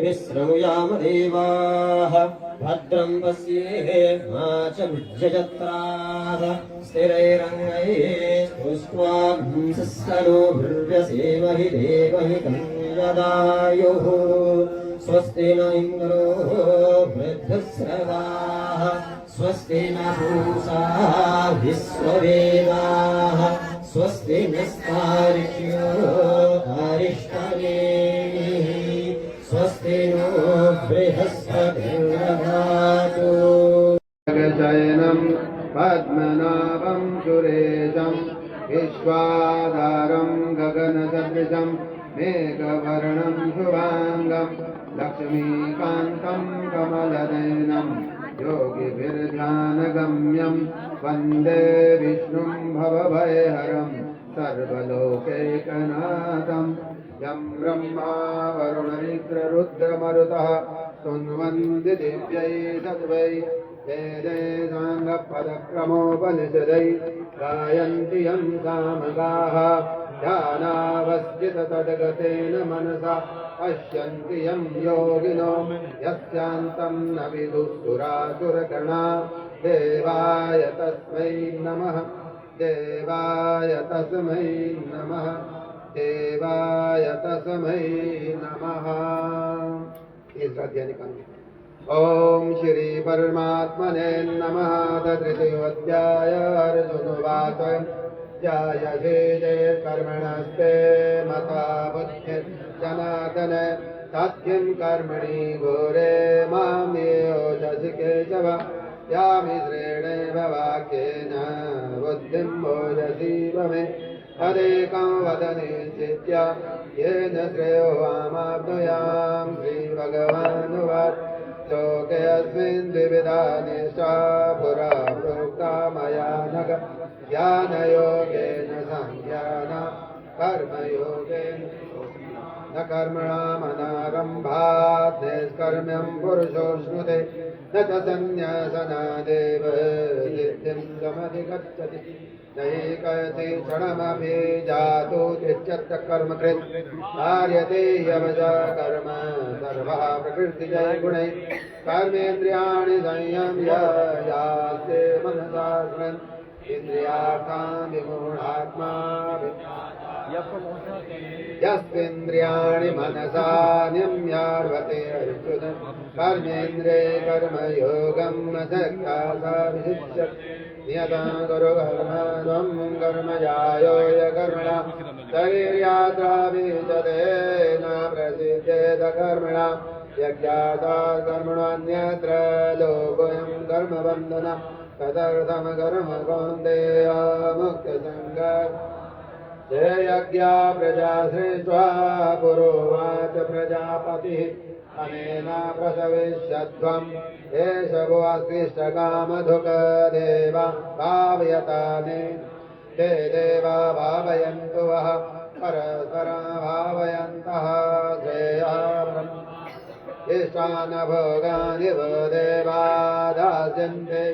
विश्रमुयामदेवाः भद्रं पश्येमाचमुज्जत्राः स्थिरैरङ्गैः पुष्पांसस्तनोभिर्व्यसेमहि देवहि कन्यदायुः स्वस्ति न इन्द्रो वृद्धस्रवाः स्वस्ति न पूषा विश्ववेदाः स्वस्ति नस्तार्क्ष्यो अरिष्टनेमिः स्वस्ति नो बृहस्पतिर्दधातु। शयनं पद्मनाभं सुरेशं विश्वाधारं गगनसदृशं मेघवर्णं शुभांगं लक्ष्मीकान्तं कमलनयनं योगिभिर्ध्यानगम्यं वन्दे विष्णुं भवभयहरं सर्वलोकैकनाथं यं ब्रह्मा वरुणरुद्रमरुतः स्तुन्वन्ति दिव्यै सत्वै वेदे साङ्गपदक्रमोपनिषदै गायन्ति यं सामगाः ध्यानावस्थिततद्गतेन मनसा पश्यन्ति यं योगिनो यस्यान्तं न विदुःसुरासुरगणा देवाय तस्मै नमः देवाय तस्मै नमः देवाय तस्मै नमः। तीसरा ध्यान ओम श्री परमात्मने नमः। तृतीयोऽध्याय अर्जुनोवाच जायसे चेत् कर्मणस्ते मता बुद्धिः जनार्दन तत्किं कर्मणि घोरे मां नियोजसि केशव यामिश्रेणेव वाक्येन बुद्धिं भोजसि मे तदेकं वद निश्चित्य येन श्रेयो वामाप्नुयाम्। श्रीभगवानुवाच लोकेऽस्मिन् द्विविधा निष्ठा पुरा प्रोक्ता मया नघ ज्ञानयोगेन साङ्ख्येन कर्मयोगेन न कर्मणामनारम्भात् निष्कर्म्यं पुरुषोऽश्नुते न च सन्न्यासनादेव सिद्धिं समधिगच्छति नैकति क्षणमपि जातु तिष्ठत्य कर्मकृत् कार्यते यवजा कर्म सर्वः प्रकृतिजैर्गुणैः कर्मेन्द्रियाणि संयम्य यास्ते मनसा स्मरन् सर्वेन्द्रियार्थान् विमूढात्मा यस्तेन्द्रियाणि मनसा निम्यार्वते अर्जुन कर्मेन्द्रे कर्मयोगं न शक्ता सा विशिष्यते नियतं कुरु कर्म त्वं कर्म जायो कर्मणा शरीर्यात्रा विजते न प्रसिद्ध्येत कर्मणा यज्ञातात् कर्मणोऽन्यत्र लोकोऽयं कर्मबन्धन तदर्थं कर्म कौन्तेय मुक्तसङ्गः ये यज्ञा प्रजा सृष्ट्वा पुरोवाच प्रजापतिः अनेन प्रसविष्यध्वम् एष वो अस्तिष्ठकामधुक् देवा भावयतानि ते देवा भावयन्तु वः परस्परं भावयन्तः श्रेयः इष्टान् भोगानि वो देवा दास्यन्ते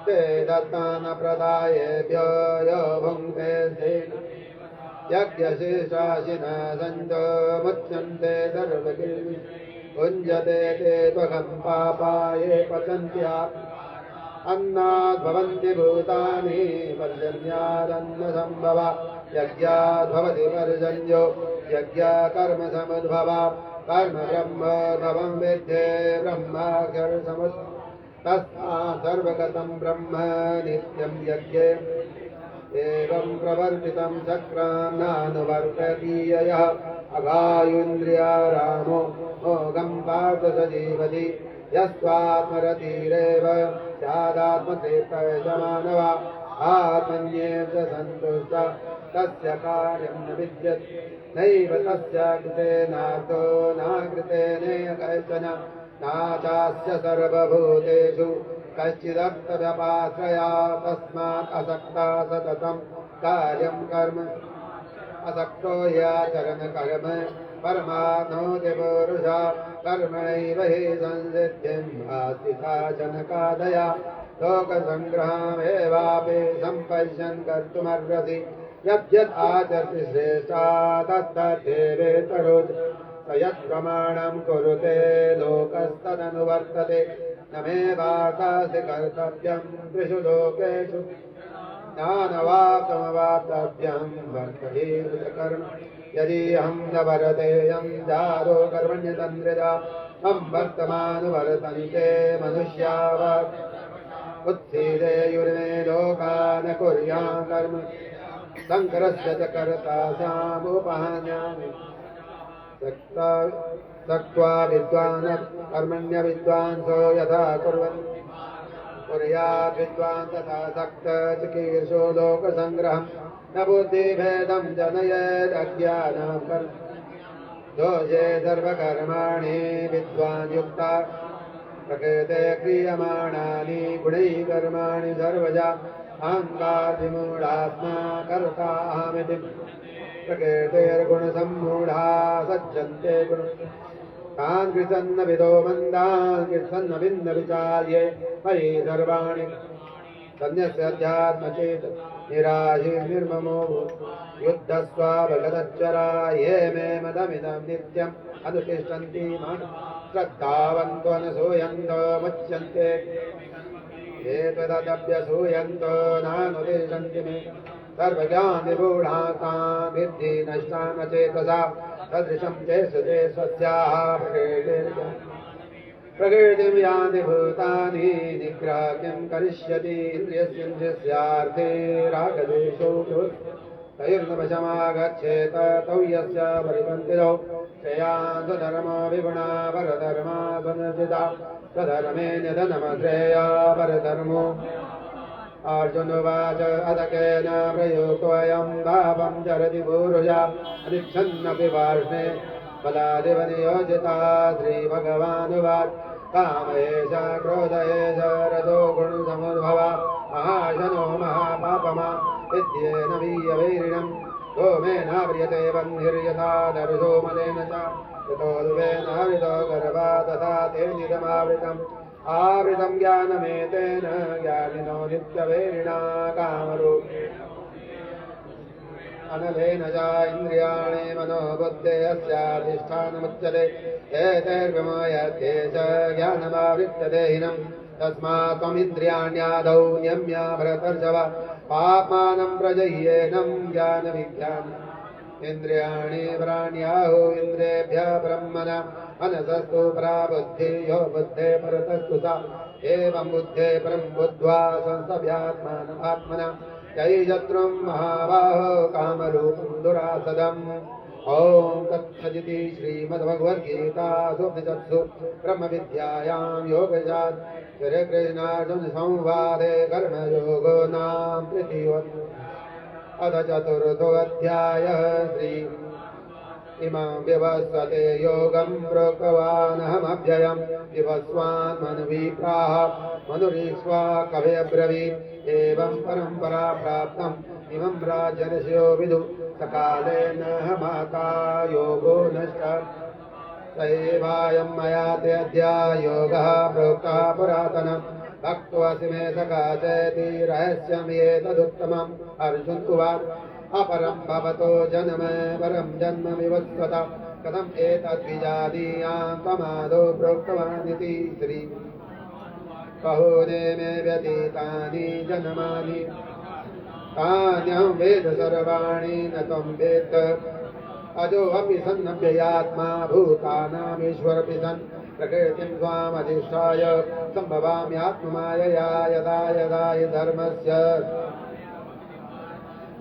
ते दत्तान् प्रदायेभ्यो यो भुङ्क्ते यज्ञशेषाशिनः सन्तो मुच्यन्ते सर्वकिल्बिषु भुञ्जते ते त्वकं पापाये पचन्त्यात् अन्नात् भवन्ति भूतानि पर्जन्यादन्नसम्भवा यज्ञात् भवति पर्जन्यो यज्ञकर्मसमुद्भवा कर्म ब्रह्मोद्भवं विद्धे ब्रह्माक्षरसमुद्भवम् तस्मात् सर्वगतं ब्रह्म नित्यं यज्ञे एवं प्रवर्तितं चक्रं नानुवर्ततीयः अघायुन्द्रियारामो मोघं पार्थ स जीवति यस्त्वात्मरतिरेव स्यादात्मतृप्तयजमानवा आत्मन्येव च सन्तुष्टः तस्य कार्यं न विद्यते नैव तस्य कृतेनार्थो नाकृतेनेह कश्चन नाचास्य सर्वभूतेषु कश्चिदर्थव्यपाश्रया तस्मात् असक्ता सततं कार्यं कर्म असक्तो याचरन् कर्म परमाप्नोति पुरुषः कर्मणैव हि संसिद्धिम् आस्थिता जनकादया लोकसङ्ग्रहमेवापि सम्पश्यन् कर्तुमर्हसि यद्यत् आचरति श्रेष्ठा तत्तदेवेतरोत् स यत्प्रमाणं कुरुते लोकस्तदनुवर्तते न मे वार्तासि कर्तव्यं त्रिषु लोकेषु ज्ञानवाप्तमवाप्तव्यं वर्तहीकृतकर्म यदि अहं न वरतेयं जातो कर्मण्यतन्द्रिता अहं वर्तमानुवर्तन्ते मनुष्यावत् उत्सीदेयुर्मे लोका न कुर्यां कर्म शङ्करस्य च कर्ता स्यामुपहन्यामि सक्त्वा विद्वान् कर्मण्य विद्वांसो यथा कुर्वन् कुर्यात् विद्वान् तथा सक्तः चिकीर्षो लोकसङ्ग्रहं न बुद्धिभेदं जनयेत् अज्ञानं कर्म दोषे सर्वकर्माणि विद्वान् युक्ता प्रकृते क्रियमाणानि गुणैः कर्माणि सर्वजा अहङ्कारविमूढात्मा कर्ता अहमिति प्रकृतेर्गुणसम्मूढा सज्जन्ते गुण तान् कृतन्न विदो मन्दान् कृत्सन्न भिन्न विचार्ये मयि सर्वाणि सन्न्यस्याध्यात्मचेत निराशि निर्ममो युद्धस्वाभगतच्चरा ये मे मदमिदं नित्यम् अनुतिष्ठन्ति मां श्रद्धावन्तो अनसूयन्तो मुच्यन्ते ये त्वदभ्यसूयन्तो नानुतिष्ठन्ति मे सर्वज्ञानविमूढास्तां विद्धि नष्टान् अचेतसा सदृशं चेष्टते स्वस्याः प्रकृतिं यान्ति भूतानि निग्रह किं करिष्यति इन्द्रियस्यार्थे रागदेशो तैर्नवशमागच्छेत तौ यस्य परिपन्थितौ श्रेयान् स्वधर्मो विगुणा परधर्मा स्वनुचिता स्वधर्मे निधनमश्रेया परधर्मो अर्जुनोवाच अधकेन प्रयुक्तोऽयं पापं चरति पुरुषा अनिच्छन्नपि वार्ष्णे बलादिव नियोजिता श्रीभगवानुवाच काम एष क्रोध एष रजो गुणसमुद्भवा महाशनो महापापमा विद्येन वीयवैरिणम् सोमेन व्रियते बन्धिर्यथा दर्शो मदेन च यतो दुवेन हरितो गर्भा तथा तेनिदमावृतम् आवृतं ज्ञानमेतेन ज्ञानिनो नित्यवैरिणा कामरूप अनलेन च इन्द्रियाणि मनोबुद्धेयस्याधिष्ठानमुच्यते एतैर्विमोह्यते च ज्ञानमावृत्य देहिनं तस्मात् त्वमिन्द्रियाण्यादौ नियम्य भरतर्षभ पाप्मानं प्रजह्येनं ज्ञानविज्ञान इन्द्रियाणि प्राण्याहु इन्द्रियेभ्यः ब्रह्मण मनसस्तु परा बुद्धिः यो बुद्धे परतस्तु सा एवं बुद्धे परं बुद्ध्वा संस्तभ्यात्मानमात्मना जयशत्रुं महाबाहो कामरूपं दुरासदम् ॐ तत्सदिति श्रीमद्भगवद्गीतासूपनिषत्सु ब्रह्मविद्यायां योगशास्त्रे श्रीकृष्णार्जुनसंवादे कर्मयोगो नाम तृतीयोऽध्यायः अथ चतुर्थोऽध्यायः श्री इमां विवस्वते योगं प्रोक्तवानहमव्ययं विवस्वान् मनुविप्राः मनुरीक्ष्वा कवयब्रवीत् एवं परम्परा प्राप्तम् इमं राजर्षयो विदु सकालेन माता योगो नष्टः सैवायं मया ते अद्य योगः प्रोक्तः पुरातनम् भक्त्वासि मे सकाशेति रहस्यम् एतदुत्तमम् अर्जुन उवाच अपरं भवतो जन्म परं जन्म विवस्वता कथम् एतद्विजानीयां त्वमादौ प्रोक्तवान् इति श्री बहूनि मे व्यतीतानि जन्मानि तान्यहं वेद सर्वाणि न त्वं वेत्त अजोऽपि सन्नव्ययात्मा भूतानामीश्वरपि सन् प्रकृतिं स्वामधिष्ठाय सम्भवाम्यात्ममायया यदा यदा हि धर्मस्य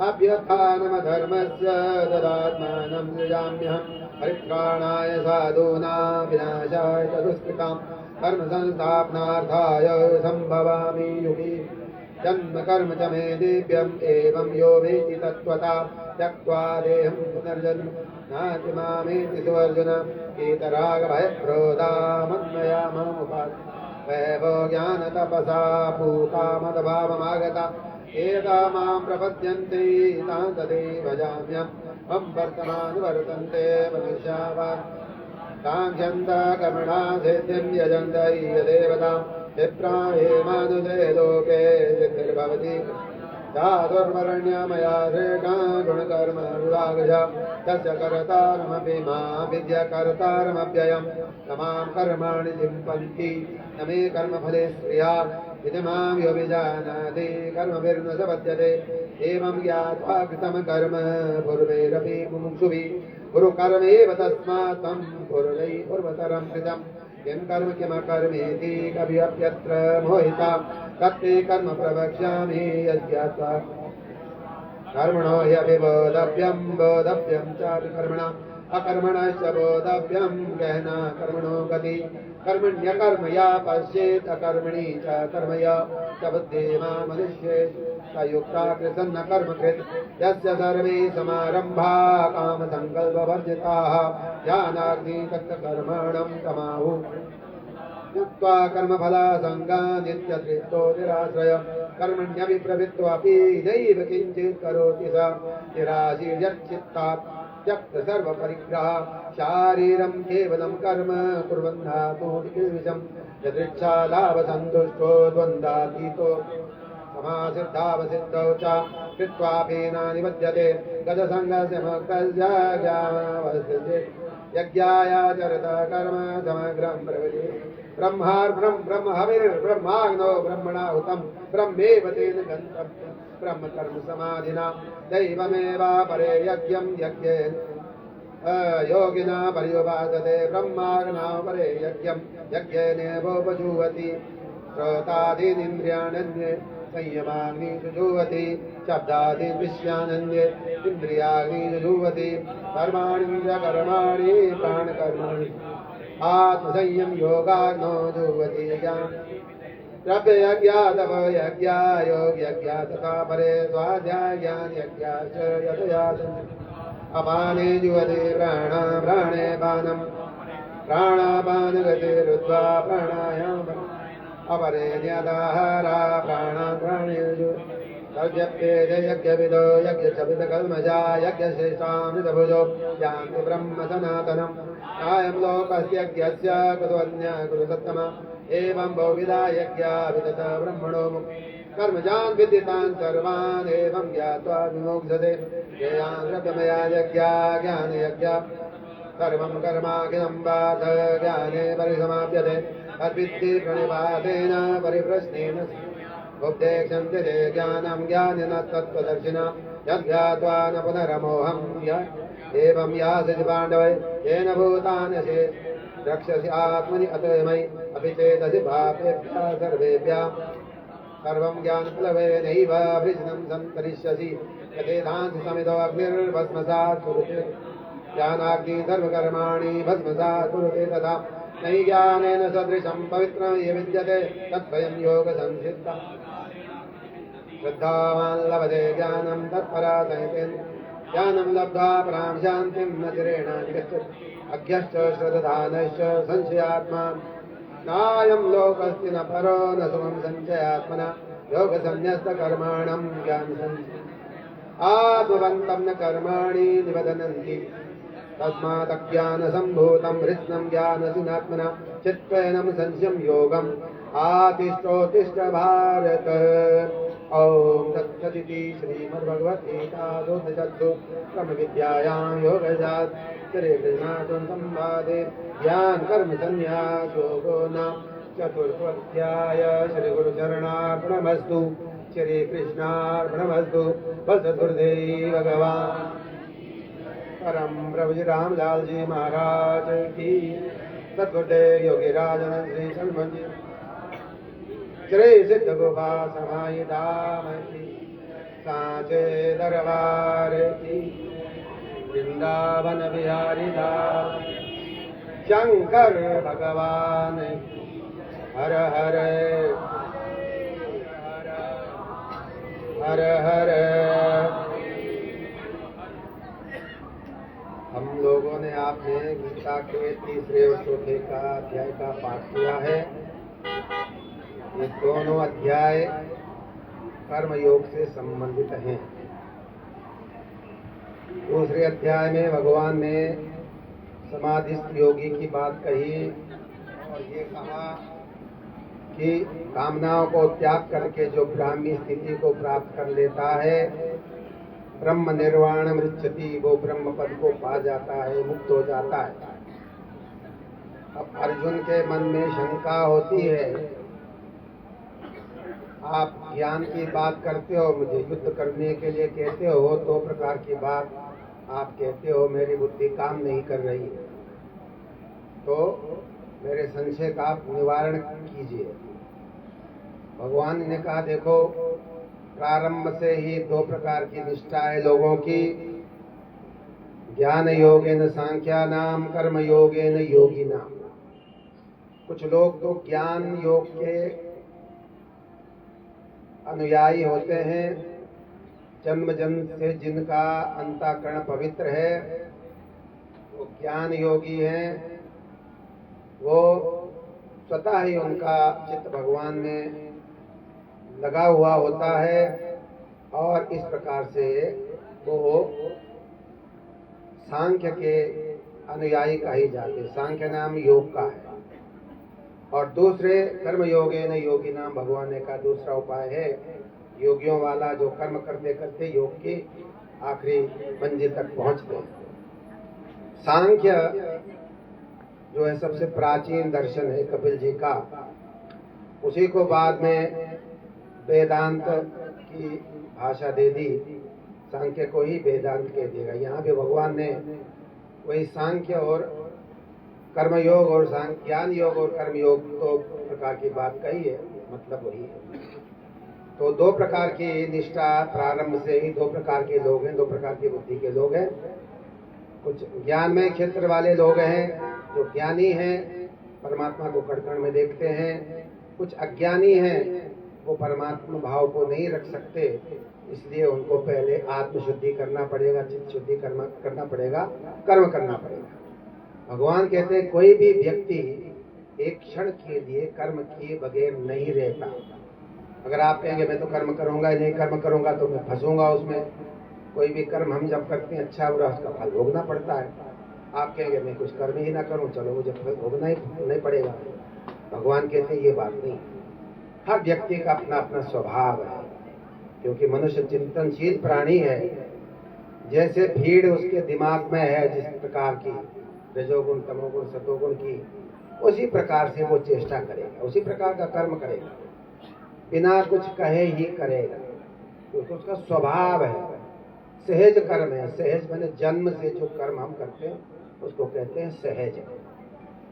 अभ्युत्थानमधर्मस्य तदात्मानं सृजाम्यहं परित्राणाय साधूनां विनाशाय च दुष्कृतां कर्मसंस्थापनार्थाय सम्भवामि युगे जन्म कर्म च मे दिव्यम् एवं यो वेति तत्त्वता त्यक्त्वा देहं पुनर्जन्म नाति मामेति सुवर्जुन ईतरागभयक्रोधामन्मया मामुपास्य वैभव ज्ञानतपसा पूता मदभावमागता एता मां प्रपद्यन्ते तान् तदेव भजाम्यहं मम वर्तमानुवर्तन्ते मनुष्याः काङ्क्षन्ता कर्मणा सिद्धिं यजन्त देवतां विप्राये मानुषे लोके सिद्धिर्भवति चातुर्वर्ण्यमया श्रेष्ठा गुणकर्म विभागजा तस्य कर्तारमपि मां विद्याकर्तारमव्ययं न मां कर्माणि लिम्पन्ति न मे कर्मफले स्त्रिया इति मां यो विजानाति कर्मभिर्न स बध्यते एवं ज्ञात्वा कृतं कर्म पूर्वैरपि मुमुक्षुभिः गुरुकर्मेव तस्मात् तं पूर्वै पूर्वतरं कृतं किं कर्म किमकर्मेति कविरप्यत्र मोहिता तत्ते कर्म प्रवक्ष्यामि यज्ञात्वा कर्मणो ह्यपि बोधव्यं बोधव्यं चापि कर्मणा अकर्मणश्च बोधव्यं गहना कर्मणो गति कर्मण्यकर्म या पश्येत् अकर्मणि च कर्मया स बुद्धिमा मनुष्येषु स युक्ता कृतन्न कर्मकृत् यस्य सर्वे समारम्भा कामसङ्कल्पवर्जिताः ज्ञानाग्नि तत्कर्माणं तमाहुः युक्त्वा कर्मफलासङ्गा नित्यतृप्तो निराश्रय कर्मण्यभिप्रवृत्त्वापि नैव किञ्चित् करोति स निराशीर्यच्चित्तात् त्यक्त सर्वपरिग्रह शारीरं केवलं कर्म कुर्वन्नातोऽपि किल्बिषं यदृच्छा लाभसन्तुष्टो द्वन्द्वातीतो समासिद्धावसिद्धौ च कृत्वापि न निबध्यते गतसङ्गस्य मुक्तस्य यज्ञायाचरत कर्म समग्रं प्रवृत्ति ब्रह्मार्पणं ब्रह्महविर्ब्रह्माग्नौ ब्रह्मणाहुतं ब्रह्मेव तेन गन्तव्यं ब्रह्म कर्म समाधिना दैवमेवापरे यज्ञं यज्ञेन योगिना पर्युपासते ब्रह्माग्नापरे यज्ञं यज्ञेनेवोपजुह्वति श्रोतादीनिन्द्रियाण्यन्ये संयमाग्निषु जुह्वति शब्दादीन् इन्द्रियाग्निषु जुह्वति कर्माणि च कर्माणि प्राणकर्माणि आत्मसंयम योगाग्नो जुह्वति द्रव्ययज्ञा तपयज्ञा योगयज्ञा तथा परे स्वाध्याय ज्ञान यज्ञाश्च यतयासन् अपाने जुह्वति प्राणा प्राणे पानं प्राणापानगतिरुद्ध्वा प्राणायामम् अपरे न्यदाहारा प्राणा प्राणेषु तव्यप्येत यज्ञविदो यज्ञशब्दकल्मषा यज्ञश्रेष्ठामृतभुजो यान्ति ब्रह्म सनातनम् नायं लोकस्य यज्ञस्य कुतोऽन्य कुरु सत्तमा एवं बहुविधा यज्ञा विदत ब्रह्मणो कर्मजान् विदितान् सर्वान् एवं ज्ञात्वा विमोक्षते येयान् द्रव्यमया यज्ञा ज्ञानयज्ञा सर्वं कर्माखिलं वात ज्ञाने परिसमाप्यते तद्विद्धि प्रणिपातेन परिप्रश्नेन उपदेक्षन्ति ते ज्ञानं ज्ञानिन तत्त्वदर्शिना यद्ध्यात्वा न पुनरमोहं एवं यासि पाण्डवै येन भूतानि रक्षसि आत्मनि अतमयि अपि चेदसि पापेभ्यः सर्वेभ्यः सर्वं ज्ञानप्लवेनैव वृजनं सन्तरिष्यसि यथेधांसि समितो अग्निर्भस्मसात् कुरुते ज्ञानाग्नि सर्वकर्माणि भस्मसात् कुरुते तथा नहि ज्ञानेन सदृशं पवित्रं ये विद्यते तत्स्वयं योगसंसिद्धः श्रद्धावान् लभते ज्ञानं तत्परा सहितेन ज्ञानं लब्ध्वा परां शान्तिं न चिरेण गच्छति अज्ञश्च श्रद्धानश्च संशयात्मा नायं लोकस्ति न परो न सुखं संशयात्मना योगसंन्यस्तकर्माणं ज्ञानसंशयम् आत्मवन्तं न कर्माणि निबध्नन्ति तस्मादज्ञानसम्भूतं हृत्स्नं ज्ञानसिनात्मना चित्त्वेनं संशयं योगम् आतिष्ठोत्तिष्ठ भारत। ॐ तत्सदिति श्रीमद्भगवद्गीतासु ब्रह्मविद्यायां योगशास्त्रे कृष्णार्जुनसंवादे ज्ञानकर्मसन्न्यासयोगो नाम चतुर्थोऽध्याय। श्रीगुरुचरणार्पणमस्तु। श्रीकृष्णार्पणमस्तु। बल भगवान परम प्रभु जी रामलाल जी महाराज की सद्गुरुदेव योगी राजन श्री शर्मन जी श्री सिद्ध गोपा समाई धाम की सांचे दरबार की वृंदावन बिहारी धाम शंकर भगवान हर हर हर हर। हम लोगों ने आपने गीता के तीसरे और चौथे का अध्याय का पाठ किया है। ये दोनों अध्याय कर्म योग से संबंधित हैं। दूसरे अध्याय में भगवान ने समाधिस्थ योगी की बात कही और ये कहा कि कामनाओं को त्याग करके जो ब्राह्मी स्थिति को प्राप्त कर लेता है ब्रह्म निर्वाण मृच्छति वो ब्रह्म पद को पा जाता है, मुक्त हो जाता है। अब अर्जुन के मन में शंका होती है, आप ज्ञान की बात करते हो, मुझे युद्ध करने के लिए कहते हो, दो प्रकार की बात आप कहते हो, मेरी बुद्धि काम नहीं कर रही, तो मेरे संशय का आप निवारण कीजिए। भगवान ने कहा देखो प्रारंभ से ही दो प्रकार की निष्ठा है लोगों की। ज्ञान योगेन सांख्या नाम कर्म योगेन योगी नाम। कुछ लोग तो ज्ञान योग के अनुयायी होते हैं, जन्म जन्म से जिनका अंतःकरण पवित्र है वो ज्ञान योगी हैं, वो स्वतः ही उनका चित्त भगवान में लगा हुआ होता है और इस प्रकार से वो सांख्य के अनुयायी कहे जाते। सांख्य नाम योग का है। और दूसरे कर्म योगेन योगी नाम, भगवान ने का दूसरा उपाय है योगियों वाला, जो कर्म करते करते योग की आखिरी मंजिल तक पहुंचते हैं। सांख्य जो है सबसे प्राचीन दर्शन है कपिल जी का, उसी को बाद में वेदांत की भाषा दे दी, सांख्य को ही वेदांत कह देगा। यहाँ भी भगवान ने वही सांख्य और कर्मयोग और ज्ञान योग और कर्मयोग दो प्रकार की बात कही है, मतलब वही है। तो दो प्रकार की निष्ठा प्रारंभ से ही, दो प्रकार के लोग हैं, दो प्रकार की बुद्धि के लोग हैं। कुछ ज्ञानमय क्षेत्र वाले लोग हैं जो ज्ञानी हैं, परमात्मा को कण-कण में देखते हैं। कुछ अज्ञानी हैं, वो परमात्मा भाव को नहीं रख सकते, इसलिए उनको पहले आत्मशुद्धि करना पड़ेगा, चित्त शुद्धि करना पड़ेगा, कर्म करना पड़ेगा। भगवान कहते हैं कोई भी व्यक्ति एक क्षण के लिए कर्म किए बगैर नहीं रहता। अगर आप कहेंगे मैं तो कर्म करूंगा ही नहीं, कर्म करूंगा तो मैं फंसूंगा उसमें। कोई भी कर्म हम जब करते हैं अच्छा बुरा उसका फल भोगना पड़ता है। आप कहेंगे मैं कुछ कर्म ही ना करूं, चलो मुझे फल भोगना ही नहीं पड़ेगा। भगवान कहते हैं ये बात नहीं। हर व्यक्ति का अपना अपना स्वभाव है, क्योंकि मनुष्य चिंतनशील प्राणी है। जैसे भीड़ उसके दिमाग में है जिस प्रकार की, रजोगुण तमोगुण सतोगुण की, उसी प्रकार से वो चेष्टा करेगा, उसी प्रकार का कर्म करेगा, बिना कुछ कहे ही करेगा, क्योंकि उसका स्वभाव है। सहज कर्म है, सहज मैंने जन्म से जो कर्म हम करते हैं उसको कहते हैं सहज।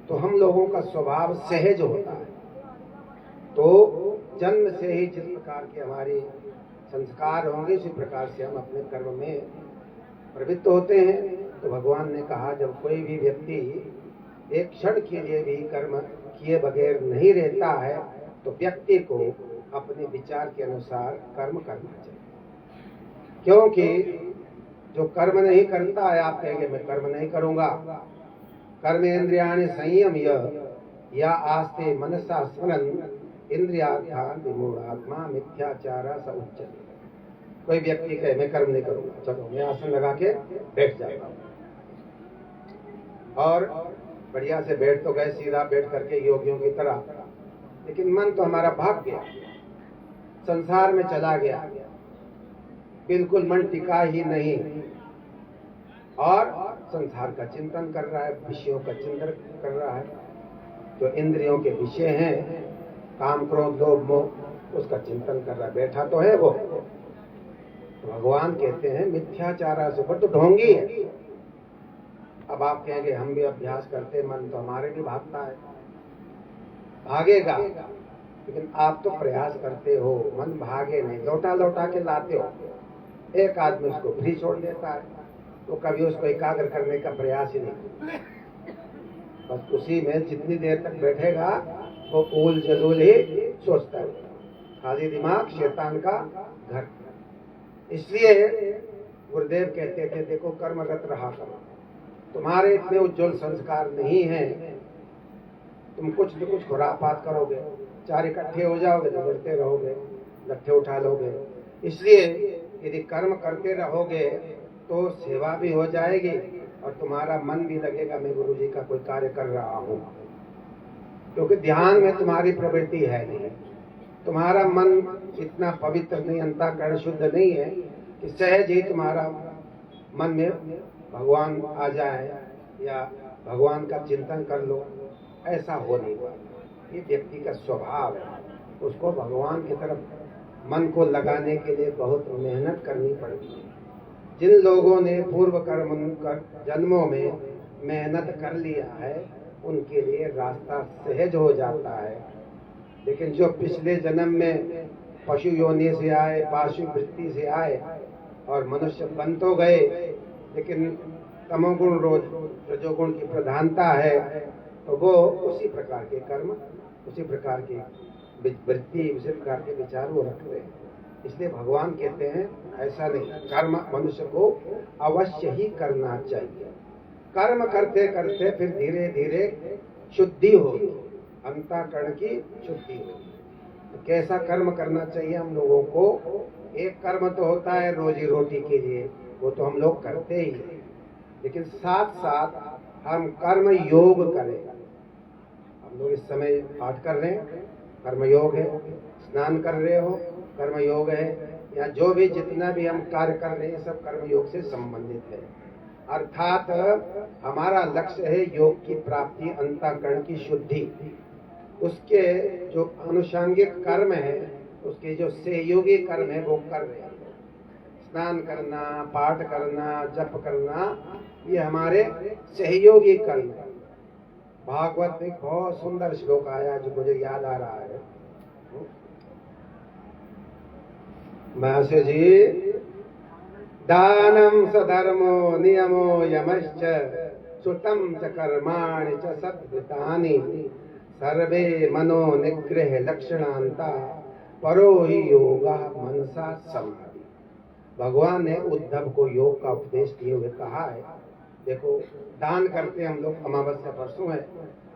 तो हम लोगों का स्वभाव सहज होता है, तो जन्म से ही जिस प्रकार के हमारे संस्कार होंगे उसी प्रकार से हम अपने कर्म में प्रवृत्त होते हैं। तो भगवान ने कहा जब कोई भी व्यक्ति एक क्षण के लिए भी कर्म किए बगैर नहीं रहता है तो व्यक्ति को अपने विचार के अनुसार कर्म करना चाहिए, क्योंकि जो कर्म नहीं करता है, आप कहेंगे मैं कर्म नहीं करूंगा, कर्मेंद्रियाणि संयम्य या आस्ते मनसा स्मरन् इंद्रियार्थान विमूढ़ात्मा मिथ्याचार स उच्यते। कोई व्यक्ति कहे मैं कर्म नहीं करूंगा, चलो मैं आसन लगा के बैठ जाता हूँ, और बढ़िया से बैठ तो गए, सीधा बैठ करके योगियों की तरह, लेकिन मन तो हमारा भाग गया, संसार में चला गया, बिल्कुल मन टिका ही नहीं, और संसार का चिंतन कर रहा है, विषयों का चिंतन कर रहा है, जो इंद्रियों के विषय हैं, काम क्रोध लोभ मोह, उसका चिंतन कर रहा है, बैठा तो है वो। तो भगवान कहते हैं मिथ्याचार से, वो तो ढोंगी है। अब आप कहेंगे हम भी अभ्यास करते, मन तो हमारे भी भागता है, भागेगा, लेकिन आप तो प्रयास करते हो, मन भागे नहीं, लौटा लौटा के लाते हो। एक आदमी उसको फ्री छोड़ देता है, तो कभी उसको एकाग्र करने का प्रयास ही नहीं, बस उसी में जितनी देर तक बैठेगा वो उल जलूल ही सोचता है, खाली दिमाग शैतान का घर। इसलिए गुरुदेव कहते थे देखो कर्मरत रहा करो, तुम्हारे इतने उज्जवल संस्कार नहीं है, तुम कुछ न कुछ खुरापात करोगे, चार इकट्ठे हो जाओगे तो लड़ते रहोगे, लट्ठे उठा लोगे। इसलिए यदि कर्म करते रहोगे तो सेवा भी हो जाएगी और तुम्हारा मन भी लगेगा मैं गुरु जी का कोई कार्य कर रहा हूँ, क्योंकि ध्यान में तुम्हारी प्रवृत्ति है नहीं, तुम्हारा मन इतना पवित्र नहीं, अंतःकरण शुद्ध नहीं है कि सहज ही तुम्हारा मन में भगवान आ जाए या भगवान का चिंतन कर लो, ऐसा हो नहीं पाता। ये व्यक्ति का स्वभाव है, उसको भगवान की तरफ मन को लगाने के लिए बहुत मेहनत करनी पड़ती है। जिन लोगों ने पूर्व कर्म जन्मों में मेहनत कर लिया है उनके लिए रास्ता सहज हो जाता है, लेकिन जो पिछले जन्म में पशु योनि से आए, पाशु वृत्ति से आए और मनुष्य बन तो गए, लेकिन तमोगुण रजोगुण की प्रधानता है, तो वो उसी प्रकार के कर्म, उसी प्रकार की वृत्ति, उसी प्रकार के विचार वो रखते हैं। इसलिए भगवान कहते हैं ऐसा नहीं, कर्म मनुष्य को अवश्य ही करना चाहिए। कर्म करते करते फिर धीरे धीरे शुद्धि होगी, अंतःकरण की शुद्धि होगी। तो कैसा कर्म करना चाहिए हम लोगों को? एक कर्म तो होता है रोजी रोटी के लिए, वो तो हम लोग करते ही, लेकिन साथ साथ हम कर्म योग करें। हम लोग इस समय पाठ कर रहे हैं, कर्म योग है, स्नान कर रहे हो, कर्म योग है, या जो भी जितना भी हम कार्य कर रहे हैं सब कर्म योग से संबंधित है। अर्थात हमारा लक्ष्य है योग की प्राप्ति, अंतःकरण की शुद्धि। उसके जो अनुषंगिक कर्म है, उसके जो सहयोगी कर्म है वो कर रहे हैं। स्नान करना, पाठ करना, जप करना, ये हमारे सहयोगी कर्म है। भागवत में बहुत सुंदर श्लोक आया जो मुझे याद आ रहा है। महर्षि जी, दानम सधर्मो नियमो यमश्च सुतम च कर्माणि च सद्वृतानि सर्वे मनो निग्रह लक्षणांता परो ही योगा मनसा समाधि। भगवान ने उद्धव को योग का उपदेश दिए हुए कहा है, देखो दान करते हम लोग, अमावस्या परसों है,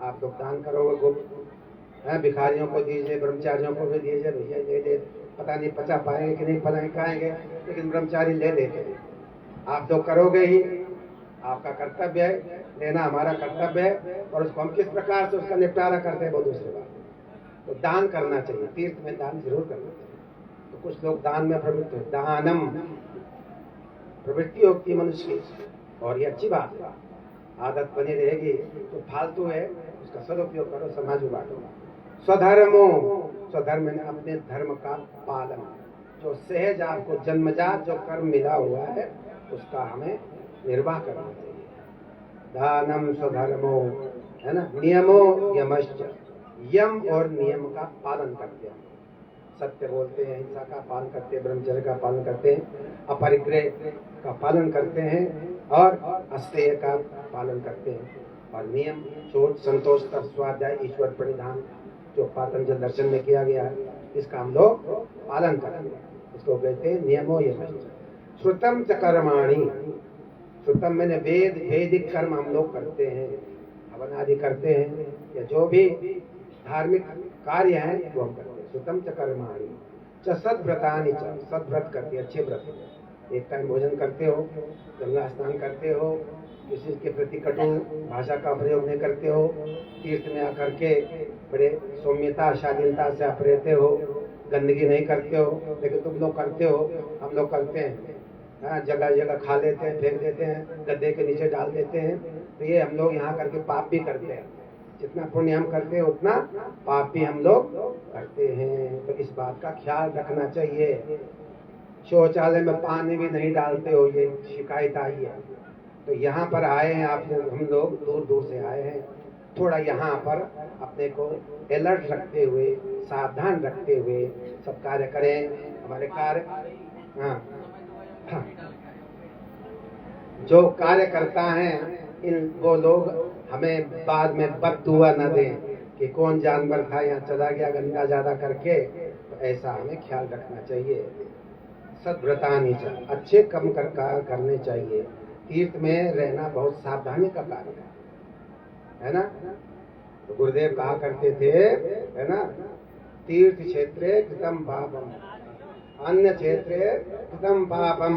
आप लोग दान करोगे, गुप्त भिखारियों को दीजिए, ब्रह्मचारियों को भी दीजिए, भैया ले ले, पता नहीं पचा पाएंगे कि नहीं पाएंगे, लेकिन ब्रह्मचारी ले लेते हैं। आप तो करोगे ही, आपका कर्तव्य है, लेना हमारा कर्तव्य है, और उसको हम किस प्रकार से उसका निपटारा करते हैं वो दूसरी बात। तो दान करना चाहिए, तीर्थ में दान जरूर करना चाहिए। तो कुछ लोग दान में प्रवृत्त है, दानम प्रवृत्ति होती है मनुष्य की, और ये अच्छी बात है, आदत बनी रहेगी तो फालतू है, उसका सदुपयोग करो, समाज में बांटो। स्वधर्मो, स्वधर्म में अपने धर्म का पालन, जो सहज आपको जन्मजात जो कर्म मिला हुआ है उसका हमें निर्वाह करना चाहिए। दानम स्वधर्मो, है ना, नियमो यमश्च, यम और नियम का पालन करते हैं, सत्य बोलते हैं, हिंसा का पालन करते हैं, ब्रह्मचर्य का पालन करते हैं, अपरिग्रह का पालन करते हैं और अस्तेय का पालन करते हैं, और नियम शोच संतोष तप स्वाध्याय ईश्वर प्रणिधान जो पातंजल दर्शन में किया गया है इसका हम लोग पालन करते हैं, इसको कहते हैं नियमो यमश्च। श्रुतम च कर्माणि, श्रुतम मैंने वेद, वैदिक कर्म हम लोग करते हैं, हवन आदि करते हैं या जो भी धार्मिक कार्य है वो हम करते हैं। श्रुतम च कर्माणि च सद्व्रतानि च, सद्व्रत करते, अच्छे व्रत, एक टाइम भोजन करते हो, गंगा स्नान करते हो, किसी के प्रति कटु भाषा का प्रयोग नहीं करते हो, तीर्थ में आकर के बड़े सौम्यता शालीनता से आप रहते हो, गंदगी नहीं करते हो, लेकिन तुम लोग करते हो, हम लोग करते हैं, हाँ, जगह जगह खा लेते हैं, फेंक देते हैं, गद्दे के नीचे डाल देते हैं, तो ये हम लोग यहाँ करके पाप भी करते हैं। जितना पुण्य हम करते हैं उतना पाप भी हम लोग करते हैं, तो इस बात का ख्याल रखना चाहिए। शौचालय में पानी भी नहीं डालते हो, ये शिकायत आई है, तो यहाँ पर आए हैं आप लोग, हम लोग दूर दूर से आए हैं, थोड़ा यहाँ पर अपने को अलर्ट रखते हुए, सावधान रखते हुए सब कार्य करें। हमारे कार्य, हाँ, जो कार्य करता है इन वो लोग हमें बाद में बददुआ न दें कि कौन जानवर था यहाँ चला गया गंदा ज्यादा करके, तो ऐसा हमें ख्याल रखना चाहिए। सद्व्रतानि च, अच्छे कर्म करने चाहिए। तीर्थ में रहना बहुत सावधानी का कार्य है ना। तो गुरुदेव कहा करते थे, है ना, तीर्थ क्षेत्रे कृतम पापम, अन्य क्षेत्रे कृतम पापम,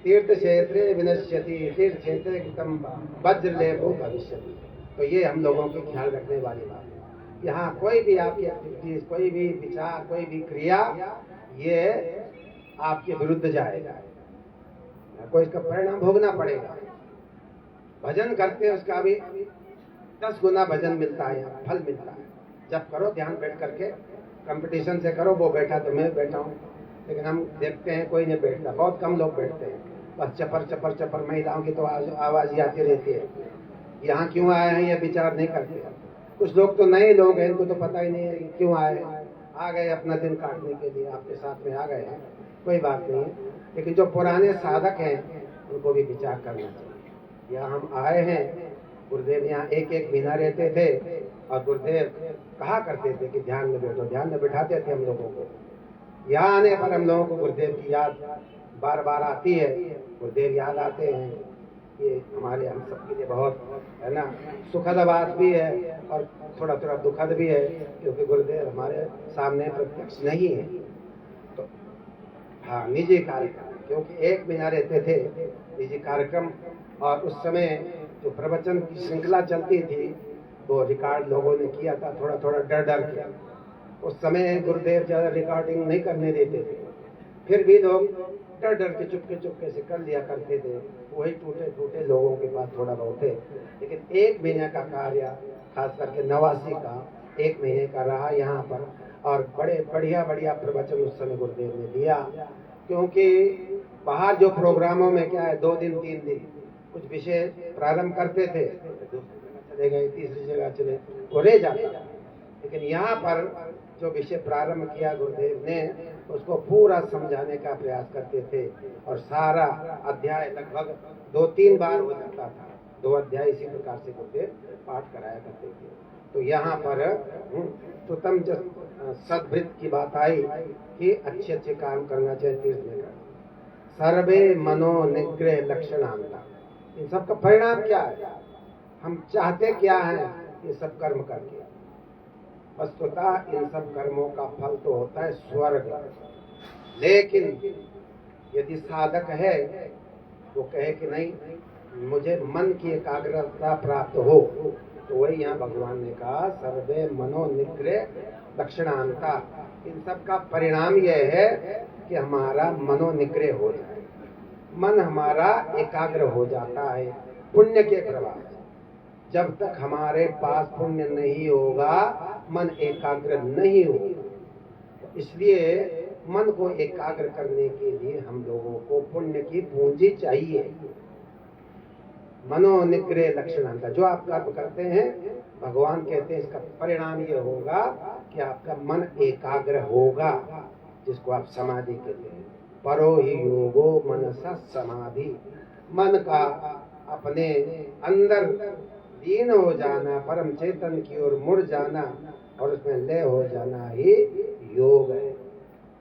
तीर्थ क्षेत्रे विनश्यति, तीर्थ क्षेत्रे कृतम वज्रलेपो भविष्यति। तो ये हम लोगों की ख्याल रखने वाली बात है। यहाँ कोई भी आपकी एक्टिविटीज, कोई भी विचार, कोई भी क्रिया, ये आपके विरुद्ध जाएगा, कोई इसका परिणाम भोगना पड़ेगा। भजन करते हैं उसका भी 10 गुना भजन मिलता है, यहाँ फल मिलता है। जब करो ध्यान बैठ करके, कंपटीशन से करो, वो बैठा तो मैं बैठा हूँ, लेकिन हम देखते हैं कोई नहीं बैठता, बहुत कम लोग बैठते हैं, बस चपर चपर चपर, महिलाओं की तो आवाज ही आती रहती है। यहाँ क्यों आए हैं ये विचार नहीं करते। कुछ लोग तो नए लोग हैं, इनको तो पता ही नहीं है क्यों आए, आ गए अपना दिन काटने के लिए, आपके साथ में आ गए हैं, कोई बात नहीं है। लेकिन जो पुराने साधक हैं उनको भी विचार करना चाहिए। यहाँ हम आए हैं, गुरुदेव यहाँ एक एक महीना रहते थे और गुरुदेव कहा करते थे कि ध्यान में बैठो, ध्यान में बिठाते थे हम लोगों को। यहाँ आने पर हम लोगों को गुरुदेव की याद बार बार आती है, गुरुदेव याद आते हैं। ये हमारे हम सबके लिए बहुत, है ना, सुखद बात भी है और थोड़ा थोड़ा दुखद भी है, क्योंकि गुरुदेव हमारे सामने प्रत्यक्ष नहीं है। तो हाँ, निजी कार्यक्रम, क्योंकि एक महीना रहते थे निजी कार्यक्रम, और उस समय जो प्रवचन की श्रृंखला चलती थी वो रिकॉर्ड लोगों ने किया था, थोड़ा थोड़ा डर डर के। उस समय गुरुदेव ज्यादा रिकॉर्डिंग नहीं करने देते थे, फिर भी लोग डर डर के चुपके से कर लिया करते थे। वही टूटे टूटे लोगों के पास थोड़ा बहुत है, लेकिन एक महीने का कार्य, खास करके 89 का 1 महीने का रहा यहाँ पर, और बड़े बढ़िया बढ़िया प्रवचन उस समय गुरुदेव ने दिया। क्योंकि बाहर जो प्रोग्रामों में क्या है, 2 दिन 3 दिन कुछ विषय प्रारंभ करते थे, दूसरी जगह चले गए, तीसरी जगह चले, वो रह जाते। लेकिन यहाँ पर जो विषय प्रारंभ किया गुरुदेव ने, उसको पूरा समझाने का प्रयास करते थे, और सारा अध्याय लगभग 2-3 बार हो जाता था, 2 अध्याय इसी प्रकार से गुरुदेव पाठ कराया करते थे। तो यहाँ पर सुतम सद्वृत की बात आई कि अच्छे अच्छे काम करना चाहिए तीर्थ में। सर्वे मनो निग्रह लक्षणांता, इन सब का परिणाम क्या है, हम चाहते क्या है ये सब कर्म करके। वस्तुतः इन सब कर्मों का फल तो होता है स्वर्ग, लेकिन यदि साधक है वो कहे कि नहीं मुझे मन की एकाग्रता प्राप्त हो, तो वही यहाँ भगवान ने कहा सर्वे मनो निग्रह दक्षिणांता। इन सब का परिणाम यह है कि हमारा मनो निग्रह हो जाए, मन हमारा एकाग्र हो जाता है, पुण्य के प्रभाव से। जब तक हमारे पास पुण्य नहीं होगा मन एकाग्र नहीं होगा। तो इसलिए मन को एकाग्र करने के लिए हम लोगों को पुण्य की पूंजी चाहिए। मनोनिग्रह लक्षण का जो आप कर्म करते हैं, भगवान कहते हैं इसका परिणाम ये होगा कि आपका मन एकाग्र होगा, जिसको आप समाधि कहते हैं। परो ही योगो मनसा समाधि, मन का अपने अंदर लीन हो जाना, परम चेतन की ओर मुड़ जाना और उसमें लय हो जाना ही योग है।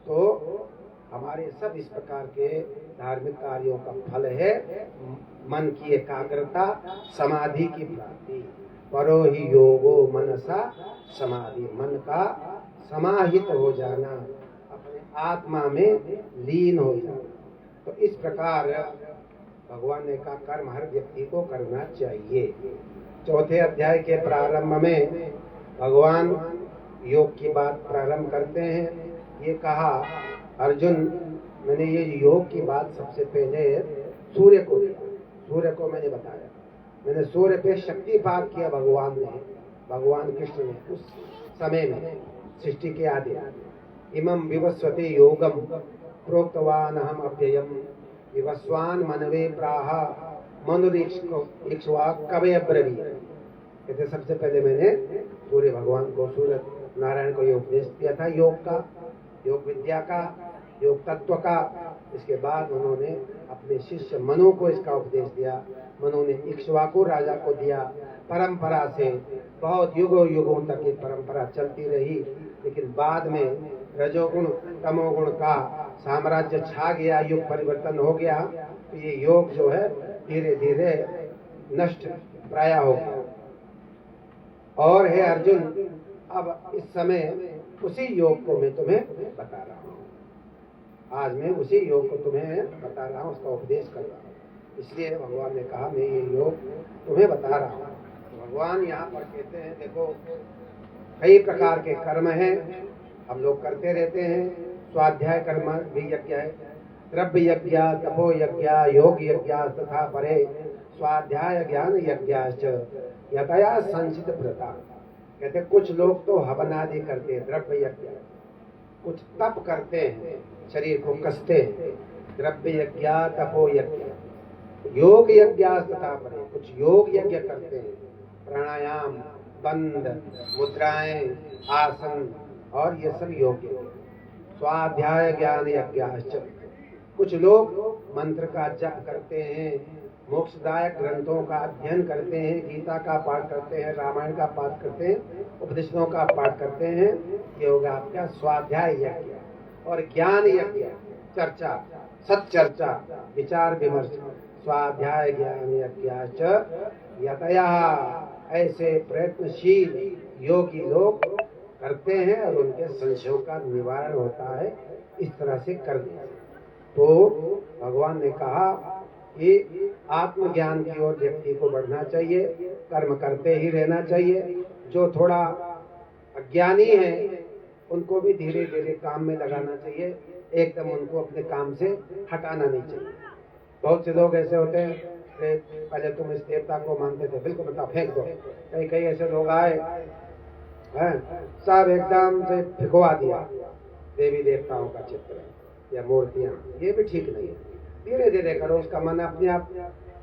तो हमारे सब इस प्रकार के धार्मिक कार्यों का फल है मन की एकाग्रता, समाधि की प्राप्ति। परो ही योगो मनसा समाधि, मन का समाहित हो जाना, अपने आत्मा में लीन हो जाना। तो इस प्रकार भगवान ने कहा कर्म हर व्यक्ति को करना चाहिए। चौथे अध्याय के प्रारंभ में भगवान योग की बात प्रारंभ करते हैं। ये कहा अर्जुन, मैंने ये योग की बात सबसे पहले सूर्य को दिया, सूर्य को मैंने बताया, मैंने सूर्य पे शक्तिपात किया भगवान कृष्ण ने उस समय में सृष्टि के आदि। इमं विवस्वते योगम प्रोक्तवान हम अव्ययम विवस्वान मनवे प्राह मनुरीक्ष्वा कवे अब्रवी। कहते सबसे पहले मैंने सूर्य भगवान को, सूर्य नारायण को ये उपदेश दिया था योग का, योग विद्या का, योग तत्व का। इसके बाद उन्होंने अपने शिष्य मनु को इसका उपदेश दिया। मनु ने इक्ष्वाकु राजा को दिया। परंपरा से बहुत युगों युगों तक ये परंपरा चलती रही, लेकिन बाद में रजोगुण तमोगुण का साम्राज्य छा गया, युग परिवर्तन हो गया, तो ये योग जो है धीरे धीरे नष्ट प्राय हो गया। और है अर्जुन, अब इस समय उसी योग को मैं तुम्हें बता रहा हूँ। आज मैं उसी योग को तुम्हें बता रहा हूँ, उसका उपदेश कर रहा हूँ। इसलिए भगवान ने कहा मैं ये योग तुम्हें बता रहा हूँ। तो भगवान यहाँ पर कहते हैं देखो कई प्रकार के कर्म हैं, हम लोग करते रहते हैं। स्वाध्याय कर्म भी यज्ञ है, द्रव्य यज्ञ, तपो यज्ञ, योग यज्ञ तथा परे स्वाध्याय ज्ञान यज्ञाश्च यतया संचित व्रता। कहते कुछ लोग तो हवन आदि करते हैं, द्रव्य यज्ञ, कुछ तप करते हैं, शरीर को कसते हैं, द्रव्य यज्ञ, तपो यज्ञ, योग यज्ञ तथा परे, कुछ योग यज्ञ करते हैं, प्राणायाम, बंद, मुद्राएं, आसन और ये सब योग। स्वाध्याय ज्ञान यज्ञाश्च, कुछ लोग मंत्र का जप करते हैं, मोक्षदायक ग्रंथों का अध्ययन करते हैं, गीता का पाठ करते हैं, रामायण का पाठ करते हैं, उपनिषदों का पाठ करते हैं। ये होगा आपका स्वाध्याय यज्ञ। और ज्ञान यज्ञ, चर्चा, सच्चर्चा, विचार विमर्श, स्वाध्याय ज्ञान यज्ञाच यतया, ऐसे प्रयत्नशील योगी लोग करते हैं और उनके संशयों का निवारण होता है। इस तरह से करते हैं। तो भगवान ने कहा कि आत्मज्ञान की ओर व्यक्ति को बढ़ना चाहिए, कर्म करते ही रहना चाहिए। जो थोड़ा अज्ञानी है उनको भी धीरे धीरे काम में लगाना चाहिए, एकदम उनको अपने काम से हटाना नहीं चाहिए। बहुत से लोग ऐसे होते हैं, पहले तुम इस देवता को मानते थे, बिल्कुल मतलब फेंक दो। कई ऐसे लोग आए हैं, सब एकदम से फिकवा दिया देवी देवताओं का चित्र या मूर्तियां, ये भी ठीक नहीं है। धीरे धीरे करो, उसका मन अपने आप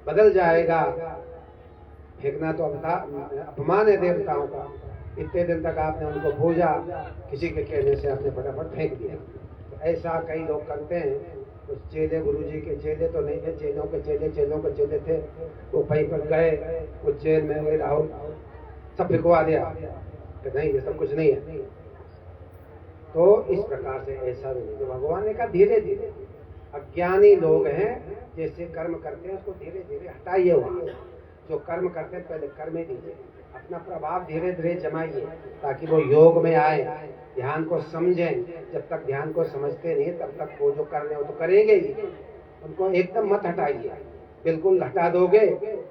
बदल जाएगा। फेंकना तो अपमान है देवताओं का। इतने दिन तक आपने उनको पूजा, किसी के कहने से आपने फटाफट फेंक दिया। तो ऐसा कई लोग करते हैं। उस चेले, गुरुजी के चेले तो नहीं थे, चेलों के चेले थे। वो कहीं पर गए, उस जेल में गए, राहुल सब फिकवा दिया कि नहीं ये सब कुछ नहीं है। तो इस प्रकार से ऐसा भी नहीं। तो भगवान ने कहा धीरे धीरे, अज्ञानी लोग हैं जैसे कर्म करते हैं उसको धीरे धीरे हटाइए। वहाँ जो कर्म करते हैं पहले कर्म दीजिए, अपना प्रभाव धीरे धीरे जमाइए ताकि वो योग में आए, ध्यान को समझें। जब तक ध्यान को समझते नहीं तब तक वो जो कर रहे हो तो करेंगे ही। उनको एकदम मत हटाइए, बिल्कुल हटा दोगे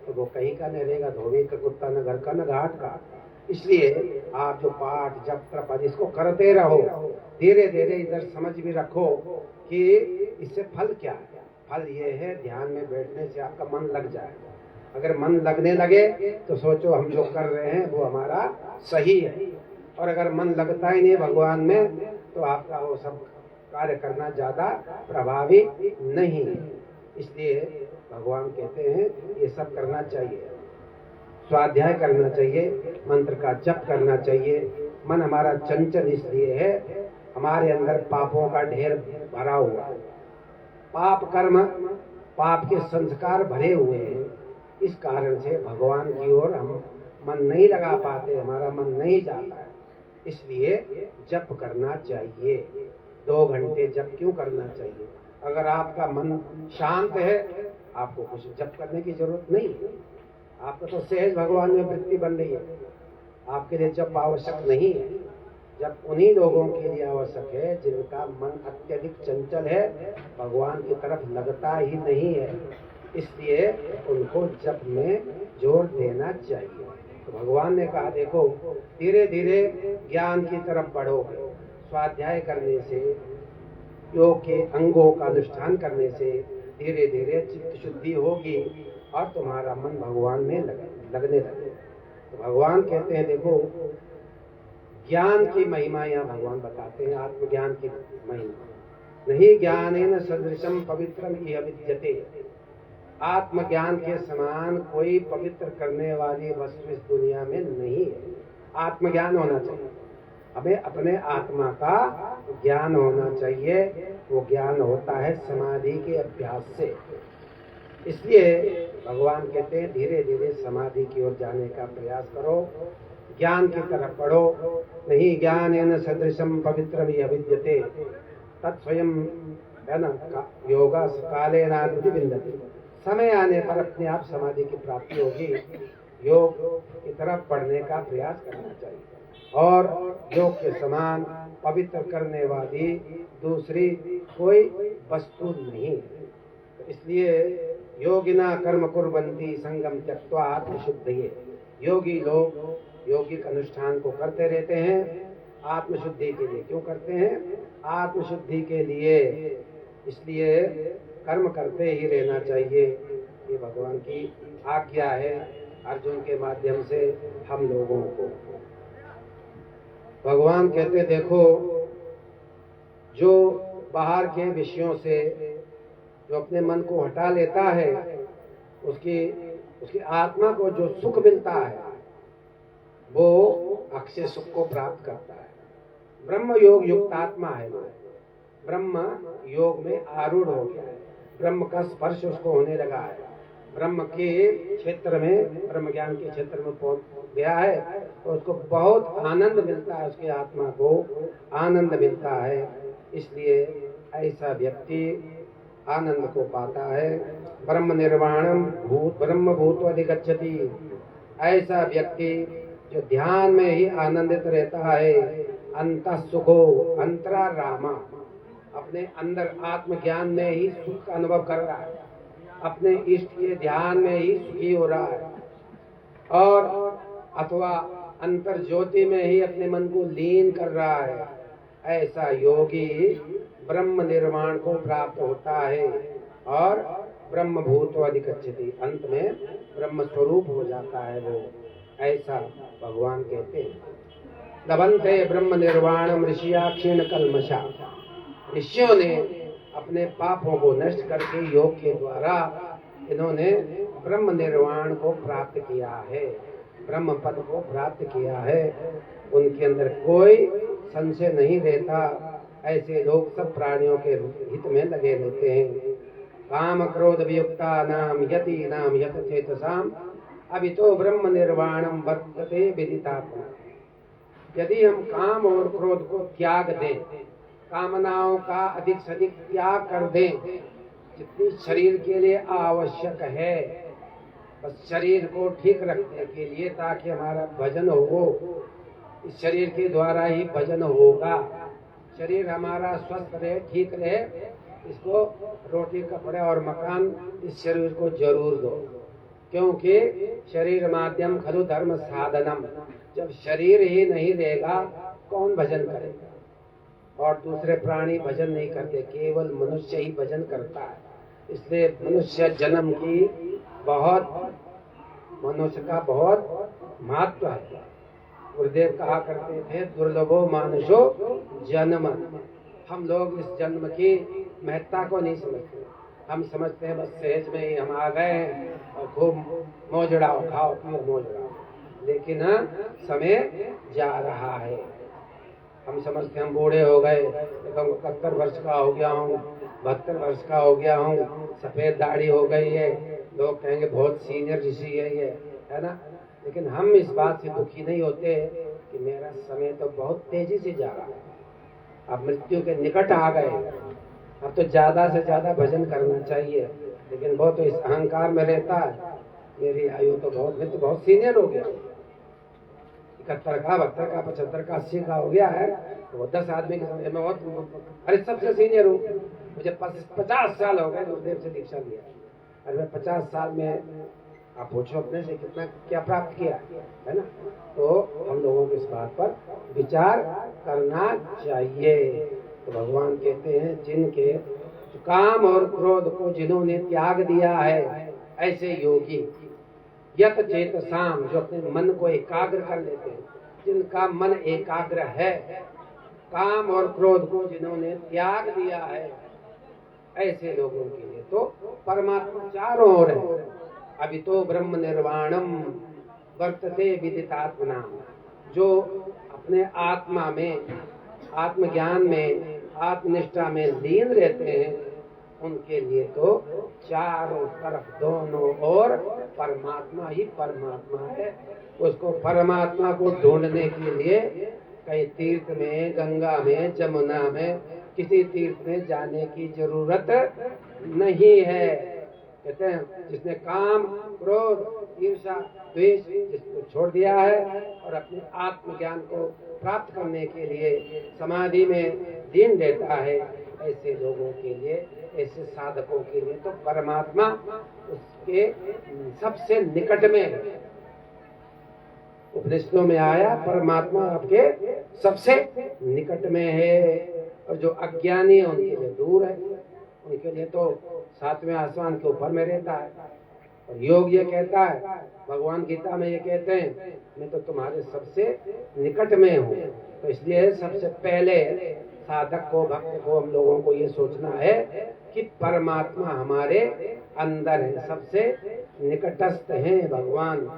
तो वो कहीं का नहीं रहेगा, धोबी का कुत्ता, न घर का न घाट का। इसलिए आप जो पाठ जप तप इसको करते रहो, धीरे धीरे इधर समझ भी रखो कि इससे फल क्या है। फल ये है ध्यान में बैठने से आपका मन लग जाएगा, अगर मन लगने लगे तो सोचो हम जो कर रहे हैं वो हमारा सही है, और अगर मन लगता ही नहीं भगवान में तो आपका वो सब कार्य करना ज्यादा प्रभावी नहीं है। इसलिए भगवान कहते हैं ये सब करना चाहिए, स्वाध्याय करना चाहिए, मंत्र का जप करना चाहिए। मन हमारा चंचल इसलिए है, हमारे अंदर पापों का ढेर भरा हुआ है, पाप कर्म पाप के संस्कार भरे हुए हैं। इस कारण से भगवान की ओर हम मन नहीं लगा पाते, हमारा मन नहीं जाता है। इसलिए जप करना चाहिए। 2 घंटे जप क्यों करना चाहिए? अगर आपका मन शांत है आपको कुछ जप करने की जरूरत नहीं है, आपको तो सहज भगवान में वृत्ति बन रही है, आपके लिए जप आवश्यक नहीं है। जब उन्हीं लोगों के लिए आवश्यक है जिनका मन अत्यधिक चंचल है, भगवान की तरफ लगता ही नहीं है, इसलिए उनको जप में जोर देना चाहिए। तो भगवान ने कहा देखो धीरे धीरे ज्ञान की तरफ बढ़ोगे, स्वाध्याय करने से, योग के अंगों का अनुष्ठान करने से धीरे धीरे चित्त शुद्धि होगी और तुम्हारा मन भगवान में लगने लगे। तो भगवान कहते हैं देखो ज्ञान की महिमा यहाँ भगवान बताते हैं, आत्मज्ञान की महिमा। नहीं ज्ञानेन सदृशम पवित्रम इह विद्यते, आत्मज्ञान के समान कोई पवित्र करने वाली वस्तु इस दुनिया में नहीं है। आत्मज्ञान होना चाहिए, हमें अपने आत्मा का ज्ञान होना चाहिए। वो ज्ञान होता है समाधि के अभ्यास से। इसलिए भगवान कहते हैं धीरे धीरे समाधि की ओर जाने का प्रयास करो, ज्ञान की तरफ बढ़ो। नहीं ज्ञानेन सदृशम पवित्रम इह विद्यते तत्स्वयं है ना योगा काले नादि विन्दति, समय आने पर अपने आप समाधि की प्राप्ति होगी। योग की तरफ बढ़ने का प्रयास करना चाहिए और योग के समान पवित्र करने वाली दूसरी कोई वस्तु नहीं है। इसलिए योगिना कर्म कुर्वन्ति संगम त्यक्त्वा आत्मशुद्धये, योगी लोग यौगिक अनुष्ठान को करते रहते हैं। आत्मशुद्धि के लिए क्यों करते हैं? आत्मशुद्धि के लिए, इसलिए कर्म करते ही रहना चाहिए। ये भगवान की आज्ञा है अर्जुन के माध्यम से हम लोगों को। भगवान कहते देखो जो बाहर के विषयों से जो अपने मन को हटा लेता है उसकी आत्मा को जो सुख मिलता है वो अक्षय सुख को प्राप्त करता है। ब्रह्म योग युक्त आत्मा है, ब्रह्म योग में आरूढ़ हो गया है, ब्रह्म का स्पर्श उसको होने लगा है, ब्रह्म के क्षेत्र में, ब्रह्म ज्ञान के क्षेत्र में पहुंच गया है और उसको बहुत आनंद मिलता है, उसकी आत्मा को आनंद मिलता है। इसलिए ऐसा व्यक्ति आनंद को पाता है। ब्रह्म निर्वाणम ब्रह्म भूत्वाधिगच्छति, ऐसा व्यक्ति जो ध्यान में ही आनंदित रहता है। अंतः सुखो अंतरारामा, अपने अंदर आत्मज्ञान में ही सुख का अनुभव कर रहा है, अपने इष्ट के ध्यान में ही सुखी हो रहा है, और अथवा अंतर ज्योति में ही अपने मन को लीन कर रहा है। ऐसा योगी ब्रह्म निर्वाण को प्राप्त होता है और ब्रह्म भूत्वाधिगच्छति, अंत में ब्रह्म स्वरूप हो जाता है वो। ऐसा भगवान कहते हैं। लभन्ते ब्रह्म निर्वाणम ऋषिया क्षीण कल्मषा, ऋषियों ने अपने पापों को नष्ट करके योग के द्वारा इन्होंने ब्रह्म निर्वाण को प्राप्त किया है, ब्रह्म पद को प्राप्त किया है। उनके अंदर कोई संशय नहीं रहता। ऐसे लोग सब प्राणियों के हित में लगे रहते हैं। काम क्रोध वियुक्ता नाम यति नाम यत चेतसाम अभितो ब्रह्म निर्वाणम वर्तते विदितात्मा। यदि हम काम और क्रोध को त्याग दें, कामनाओं का अधिक से अधिक त्याग कर दें, जितनी शरीर के लिए आवश्यक है, बस शरीर को ठीक रखने के लिए, ताकि हमारा भजन हो, इस शरीर के द्वारा ही भजन होगा। शरीर हमारा स्वस्थ रहे, ठीक रहे, इसको रोटी कपड़े और मकान इस शरीर को जरूर दो, क्योंकि शरीर माध्यम खलु धर्म साधनम। जब शरीर ही नहीं रहेगा कौन भजन करेगा? और दूसरे प्राणी भजन नहीं करते, केवल मनुष्य ही भजन करता है। इसलिए मनुष्य जन्म की बहुत मनुष्य का बहुत महत्व है। गुरुदेव कहा करते थे, दुर्लभो मानुषो जन्म। हम लोग इस जन्म की महत्ता को नहीं समझते। हम समझते हैं बस सहज में ही हम आ गए और खूब मौज उड़ाओ, खाओ पियो मौज उड़ाओ। लेकिन समय जा रहा है। हम समझते हम बूढ़े हो गए, देखो 71 वर्ष का हो गया हूँ, 72 वर्ष का हो गया हूँ, सफेद दाढ़ी हो गई है, लोग कहेंगे बहुत सीनियर ऋषि है ये, है ना। लेकिन हम इस बात से दुखी नहीं होते कि मेरा समय तो बहुत तेजी से जा रहा है, अब मृत्यु के निकट आ गए, अब तो ज्यादा से ज्यादा भजन करना चाहिए। लेकिन वो तो इस अहंकार में रहता है, मेरी आयु तो बहुत, मैं तो बहुत सीनियर हो गया, 71 का, 72 का, 75 का, 80 का हो गया है, तो वो 10 आदमी के समय में बहुत, अरे सबसे सीनियर हूँ, मुझे 50 साल हो गए गुरुदेव से दीक्षा लिया। अरे मैं 50 साल में, आप पूछो अपने से कितना क्या प्राप्त किया, है ना। तो हम लोगों को इस बात पर विचार करना चाहिए। तो भगवान कहते हैं जिनके काम और क्रोध को जिन्होंने त्याग दिया है, ऐसे योगी यत चेतसाम, जो अपने मन को एकाग्र कर लेते हैं, जिनका मन एकाग्र है, काम और क्रोध को जिन्होंने त्याग दिया है, ऐसे लोगों के लिए तो परमात्मा चारों ओर है। अभी तो ब्रह्म निर्वाणम वर्तते विदितात्मना, जो अपने आत्मा में, आत्मज्ञान में, आत्मनिष्ठा में लीन रहते हैं, उनके लिए तो चारों तरफ दोनों ओर परमात्मा ही परमात्मा है। उसको परमात्मा को ढूंढने के लिए कहीं तीर्थ में, गंगा में, जमुना में, किसी तीर्थ में जाने की जरूरत नहीं है। कहते हैं जिसने काम, क्रोध, ईर्ष्या, द्वेष जिसको छोड़ दिया है और अपने आत्मज्ञान को प्राप्त करने के लिए समाधि में लीन रहता है, ऐसे लोगों के लिए, ऐसे साधकों के लिए तो परमात्मा उसके सबसे निकट में है। उपनिषदों में आया परमात्मा आपके सबसे निकट में है, और जो अज्ञानी है उनके लिए दूर है, उनके लिए तो 7वें आसमान के ऊपर में रहता है। और योग ये कहता है, भगवान गीता में ये कहते हैं, मैं तो तुम्हारे सबसे निकट में हूँ। तो इसलिए सबसे पहले साधक को, भक्त को, हम लोगों को ये सोचना है कि परमात्मा हमारे अंदर है, सबसे निकटस्थ है भगवान।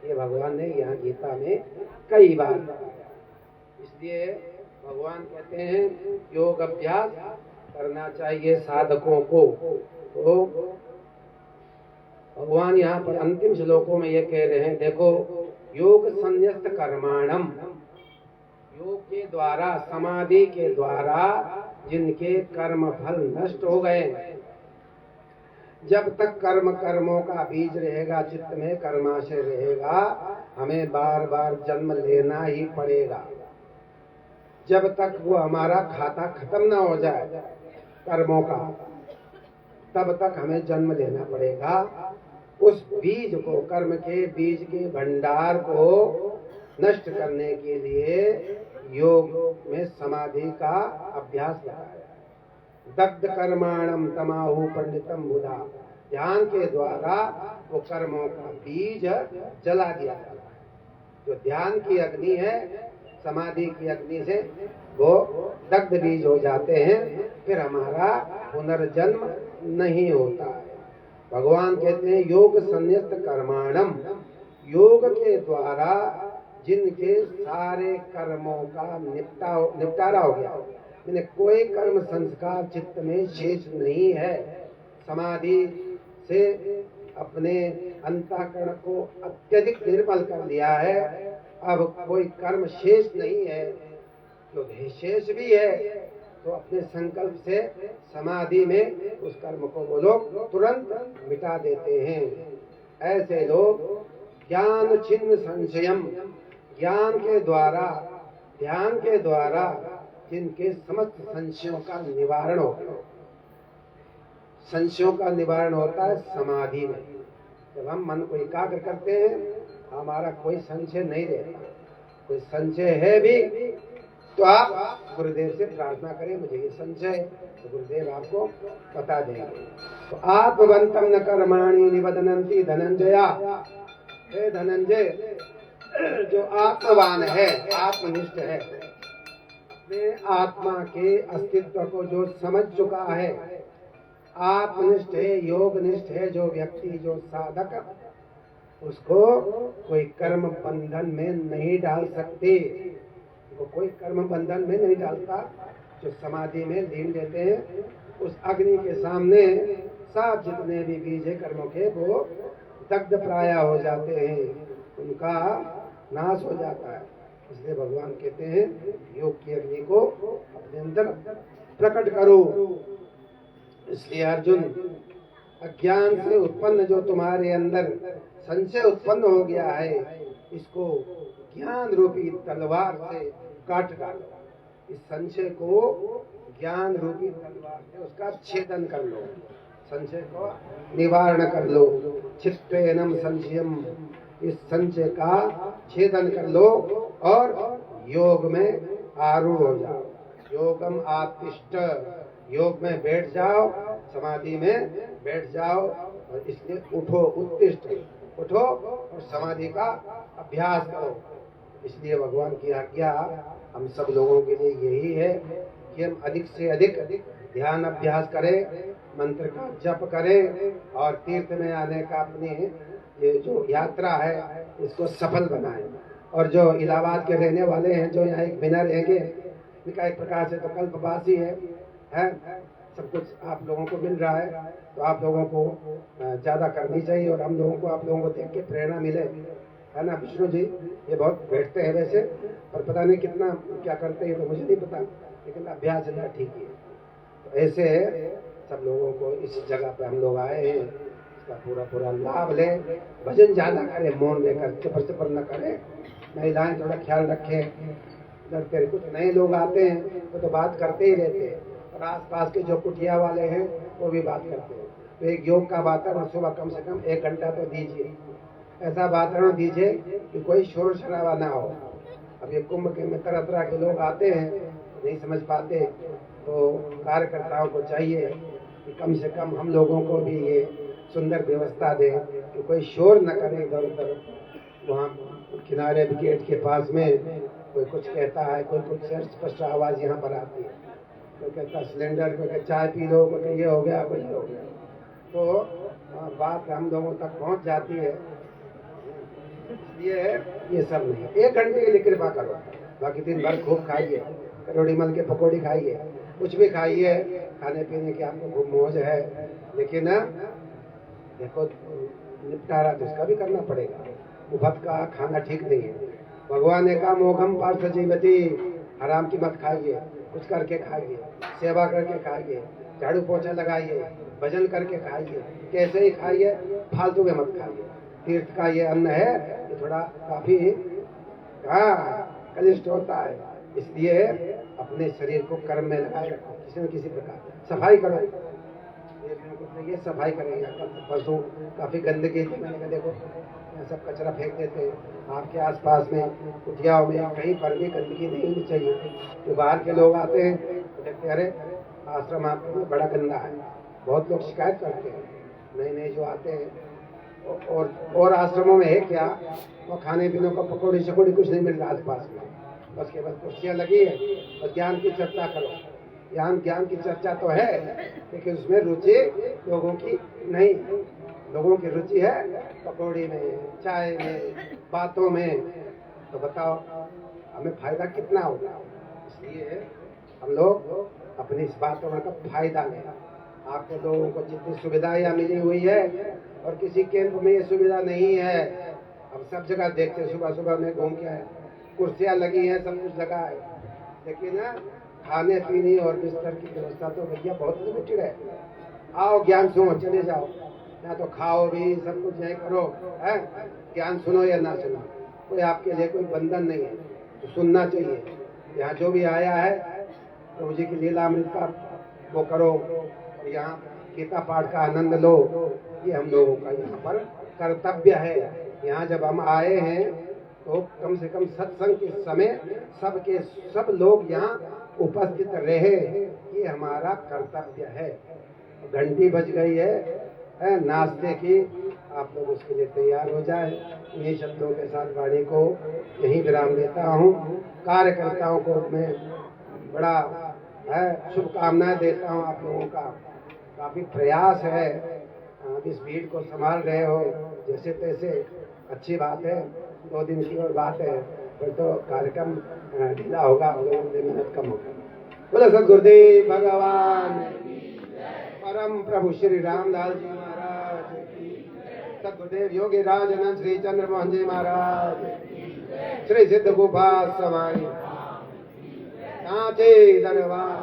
ये भगवान ने यहाँ गीता में कई बार, इसलिए भगवान कहते हैं योग अभ्यास करना चाहिए साधकों को। तो भगवान यहाँ पर अंतिम श्लोकों में ये कह रहे हैं, देखो योग संन्यस्त कर्माणम, योग के द्वारा, समाधि के द्वारा जिनके कर्म फल नष्ट हो गए, जब तक कर्मों का बीज रहेगा, चित्त में कर्माशय रहेगा, हमें बार बार जन्म लेना ही पड़ेगा। जब तक वो हमारा खाता खत्म ना हो जाए कर्मों का, तब तक हमें जन्म लेना पड़ेगा। उस बीज को, कर्म के बीज के भंडार को नष्ट करने के लिए योग में समाधि का अभ्यास बताया। दग्ध कर्माणम तमाहु पंडितम बुधा, ध्यान के द्वारा वो कर्मों का बीज जला दिया जाता है। जो ध्यान की अग्नि है, समाधि की अग्नि से वो दग्ध बीज हो जाते हैं, फिर हमारा पुनर्जन्म नहीं होता है। भगवान कहते हैं योग संन्यस्त कर्माणम, योग के द्वारा जिनके सारे कर्मों का निपटारा हो गया, मैंने कोई कर्म संस्कार चित्त में शेष नहीं है, समाधि से अपने अंतःकरण को अत्यधिक निर्मल कर लिया है, अब कोई कर्म शेष नहीं है। जो शेष भी है तो अपने संकल्प से समाधि में उस कर्म को वो लोग तुरंत मिटा देते हैं। ऐसे लोग ज्ञान छिन्न संशयम, ज्ञान के द्वारा, ध्यान के द्वारा जिनके समस्त संशयों का निवारण होता है। संशयों का निवारण होता है समाधि में। जब हम मन को एकाग्र करते हैं, हमारा कोई संशय नहीं रहता। कोई संशय है भी तो आप गुरुदेव से प्रार्थना करें, मुझे ये संशय है, तो गुरुदेव आपको बता देंगे। तो आत्मवंतम न कर्माणि निबधनन्ति धनंजया, हे धनंजय, जो आत्मवान है, आत्मनिष्ठ है, अपने आत्मा के अस्तित्व को जो समझ चुका है, आत्मनिष्ठ है, योगनिष्ठ है जो व्यक्ति, जो साधक, उसको कोई कर्म बंधन में नहीं डाल सकते। वो कोई कर्म बंधन में नहीं डालता। जो समाधि में लीन लेते हैं, उस अग्नि के सामने सब जितने भी बीज है कर्मों के, वो दग्ध प्राय हो जाते हैं, उनका नाश हो जाता है। इसलिए भगवान कहते हैं योग की अग्नि को अपने अंदर प्रकट करो। इसलिए अर्जुन, अज्ञान से उत्पन्न जो तुम्हारे अंदर संशय उत्पन्न हो गया है, इसको ज्ञान रूपी तलवार से काट डालो। इस संशय को ज्ञान रूपी तलवार से उसका छेदन कर लो, संशय को निवारण कर लो। चित्तेनम संशयम, इस संशय का छेदन कर लो और योग में आरूढ़ हो जाओ। योगम आत्तिष्ठ, योग में बैठ जाओ, समाधि में बैठ जाओ। और इसलिए उठो, उत्तिष्ठ, उठो और समाधि का अभ्यास करो। इसलिए भगवान की आज्ञा हम सब लोगों के लिए यही है कि हम अधिक से अधिक ध्यान अभ्यास करें, मंत्र का जप करें और तीर्थ में आने का अपनी ये जो यात्रा है इसको सफल बनाएं। और जो इलाहाबाद के रहने वाले हैं, जो यहाँ एक बिना रहेंगे, इनका एक प्रकार से तो कल्पवासी है, सब कुछ आप लोगों को मिल रहा है, तो आप लोगों को ज़्यादा करनी चाहिए और हम लोगों को, आप लोगों को देख के प्रेरणा मिले, है ना। विष्णु जी ये बहुत बैठते हैं वैसे, पर पता नहीं कितना क्या करते हैं तो मुझे नहीं पता, लेकिन अभ्यास है ठीक है। तो ऐसे सब लोगों को इस जगह पे हम लोग आए हैं, इसका पूरा पूरा लाभ लें। भजन ज़्यादा करें, मौन लेकर, चपर चपर न करें। महिलाएं थोड़ा ख्याल रखें, डरते। कुछ नए लोग आते हैं तो बात करते ही रहते हैं, और आसपास के जो कुटिया वाले हैं वो भी बात करते हैं। तो एक योग का वातावरण सुबह कम से कम 1 घंटा तो दीजिए, ऐसा वातावरण दीजिए कि कोई शोर शराबा ना हो। अब ये कुंभ के में तरह तरह के लोग आते हैं, नहीं समझ पाते, तो कार्यकर्ताओं को चाहिए कि कम से कम हम लोगों को भी ये सुंदर व्यवस्था दें कि कोई शोर न करे इधर उधर। वहाँ किनारे गेट के पास में कोई कुछ कहता है, कोई कुछ स्पष्ट आवाज़ यहाँ पर आती है, कोई कहता सिलेंडर, कोई कहता चाय पी लो, कोई ये हो गया, कोई ये हो गया, तो बात हम लोगों तक पहुँच जाती है। ये सब नहीं, 1 घंटे के लिए कृपा करो, बाकी दिन भर खूब खाइए, करोड़ी मल के पकौड़ी खाइए, कुछ भी खाइए, खाने पीने की आपको खूब मौज है, लेकिन देखो निपटारा तो इसका भी करना पड़ेगा। मुफ्त का खाना ठीक नहीं है। भगवान ने कहा मोघम पार्थ जीवती, हराम की मत खाइए, कुछ करके खाइए, सेवा करके खाइए, झाड़ू पोछा लगाइए, भजन करके खाइए, कैसे ही खाइए, फालतू में मत खाइए। तीर्थ का ये अन्न है, ये थोड़ा काफी कलिष्ठ होता है, इसलिए अपने शरीर को कर्म में लगाए रखो, किसी न किसी प्रकार सफाई करो। ये सफाई करेंगे, परसों काफी गंदगी थी, मैंने कहा देखो सब कचरा फेंक देते हैं आपके आसपास में, कुटियाओं में, कहीं पर भी गंदगी नहीं होनी चाहिए। जो बाहर के लोग आते हैं तो देखते अरे आश्रम आपका बड़ा गंदा है, बहुत लोग शिकायत करते हैं। नए नए जो आते हैं, और आश्रमों में है क्या, वो खाने पीने को पकौड़ी शकौड़ी कुछ नहीं मिल रहा आसपास में, बस केवल कुर्सियाँ लगी है और ज्ञान की चर्चा करो। ज्ञान की चर्चा तो है, लेकिन उसमें रुचि लोगों की नहीं। लोगों की रुचि है पकौड़ी में, चाय में, बातों में, तो बताओ हमें फायदा कितना होगा। इसलिए हम लोग अपनी इस वातावरण का फायदा लें। आपको लोगों को जितनी सुविधाएं मिली हुई है, और किसी केंद्र में ये सुविधा नहीं है। हम सब जगह देखते, सुबह सुबह में घूम के आए, कुर्सियाँ लगी हैं, सब कुछ लगा है, लेकिन खाने पीने और बिस्तर की व्यवस्था तो भैया बहुत लिमिटेड है। आओ ज्ञान सुनो, चले जाओ, या तो खाओ भी, सब कुछ यही करो, है ज्ञान सुनो या ना सुनो, कोई आपके लिए कोई बंधन नहीं है, तो सुनना चाहिए। यहाँ जो भी आया है प्रभु जी की लीला अमृत का वो करो, और यहाँ गीता पाठ का आनंद लो, ये हम लोगों का यहाँ पर कर्तव्य है। यहाँ जब हम आए हैं तो कम से कम सत्संग के समय सब लोग यहाँ उपस्थित रहे, ये हमारा कर्तव्य है। घंटी बज गई है नाश्ते की, आप लोग उसके लिए तैयार हो जाए। इन्हीं शब्दों के साथ वाणी को यहीं विराम देता हूँ। कार्यकर्ताओं को मैं बड़ा शुभकामनाएं देता हूँ। आप लोगों का काफी प्रयास है, आप इस भीड़ को संभाल रहे हो जैसे तैसे, अच्छी बात है। 2 दिन की और बात है, फिर तो कार्यक्रम ढीला होगा, मेहनत कम होगा। बोलो सदगुरुदेव भगवान, परम प्रभु श्री रामदास जी महाराज, सदगुरुदेव योगी राज अनंत श्री चंद्रमोहन जी महाराज, श्री सिद्ध गोपाल समाई सांचे दरबार,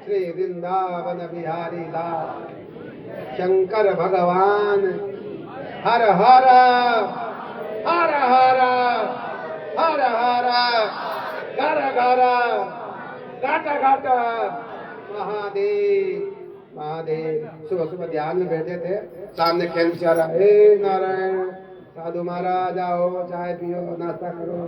श्री वृंदावन बिहारी लाल शंकर भगवान, हर हर हर हर हर हर घर घर घट घट महादेव महादेव। सुबह सुबह ध्यान में बैठे थे, सामने कैंप चला, हे नारायण साधु महाराज आओ, चाय पियो, नाश्ता करो।